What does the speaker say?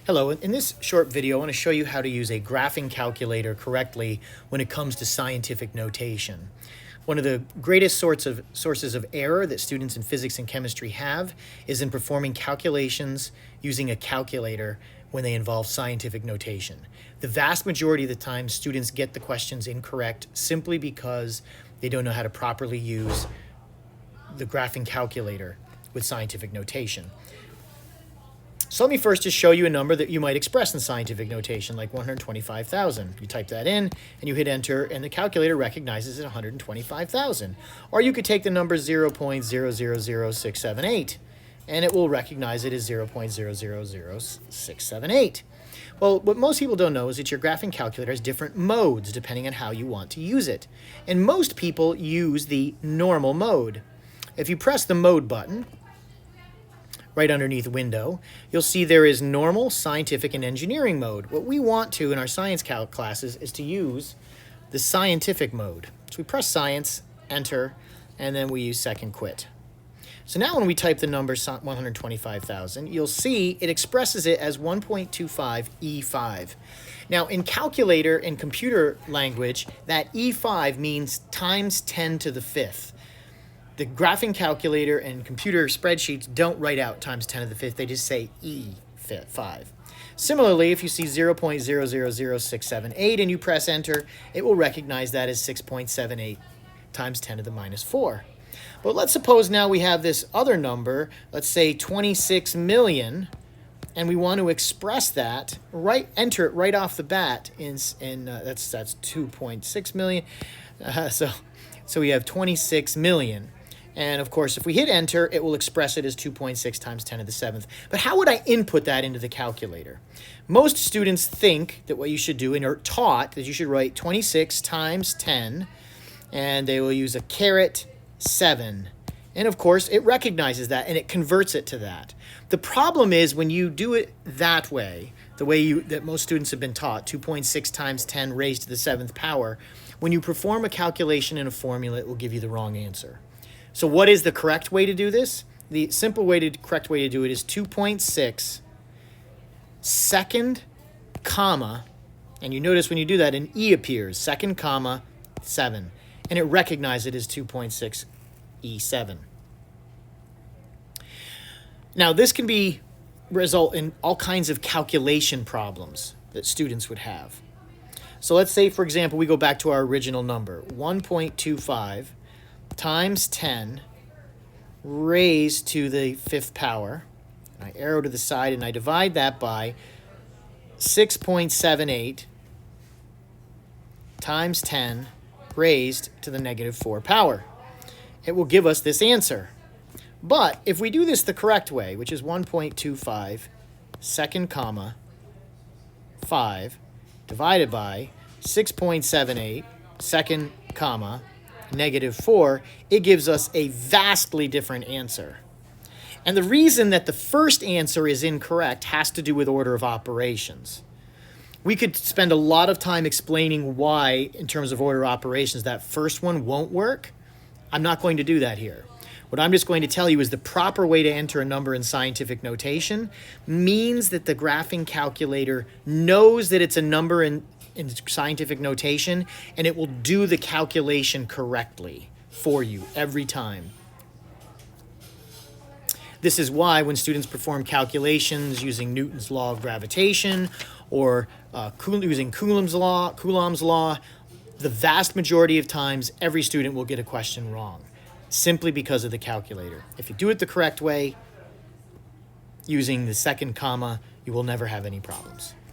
Hello, in this short video, I want to show you how to use a graphing calculator correctly when it comes to scientific notation. One of the greatest sources of error that students in physics and chemistry have is in performing calculations using a calculator when they involve scientific notation. The vast majority of the time, students get the questions incorrect simply because they don't know how to properly use the graphing calculator with scientific notation. So let me first just show you a number that you might express in scientific notation, like 125,000. You type that in, and you hit enter, and the calculator recognizes it 125,000. Or you could take the number 0.000678, and it will recognize it as 0.000678. Well, what most people don't know is that your graphing calculator has different modes depending on how you want to use it. And most people use the normal mode. If you press the mode button, right underneath window, you'll see there is normal, scientific, and engineering mode. What we want to in our science calc classes is to use the scientific mode. So we press science, enter, and then we use second quit. So now when we type the number 125,000, you'll see it expresses it as 1.25 E5. Now in calculator and computer language, that E5 means times 10 to the fifth. The graphing calculator and computer spreadsheets don't write out times 10 to the fifth. They just say E5. Similarly, if you see 0.000678 and you press enter, it will recognize that as 6.78 times 10 to the minus 4. But let's suppose now we have this other number, let's say 26 million, and we want to express that, enter it right off the bat that's 2.6 million. So we have 26 million. And of course, if we hit enter, it will express it as 2.6 times 10 to the 7th. But how would I input that into the calculator? Most students think that what you should do and are taught that you should write 26 times 10, and they will use a caret 7. And of course, it recognizes that and it converts it to that. The problem is when you do it that way, the way that most students have been taught, 2.6 times 10 raised to the 7th power, when you perform a calculation in a formula, it will give you the wrong answer. So what is the correct way to do this? The simple correct way to do it is 2.6 second comma, and you notice when you do that an E appears, second comma 7, and it recognizes it as 2.6 E7. Now this can result in all kinds of calculation problems that students would have. So let's say, for example, we go back to our original number, 1.25 times 10 raised to the 5th power. I arrow to the side and I divide that by 6.78 times 10 raised to the negative 4 power. It will give us this answer. But if we do this the correct way, which is 1.25 second comma 5 divided by 6.78 second comma negative 4, it gives us a vastly different answer. And the reason that the first answer is incorrect has to do with order of operations. We could spend a lot of time explaining why, in terms of order of operations, that first one won't work. I'm not going to do that here. What I'm just going to tell you is the proper way to enter a number in scientific notation means that the graphing calculator knows that it's a number in scientific notation, and it will do the calculation correctly for you every time. This is why when students perform calculations using Newton's law of gravitation or using Coulomb's law, the vast majority of times every student will get a question wrong simply because of the calculator. If you do it the correct way, using the second comma, you will never have any problems.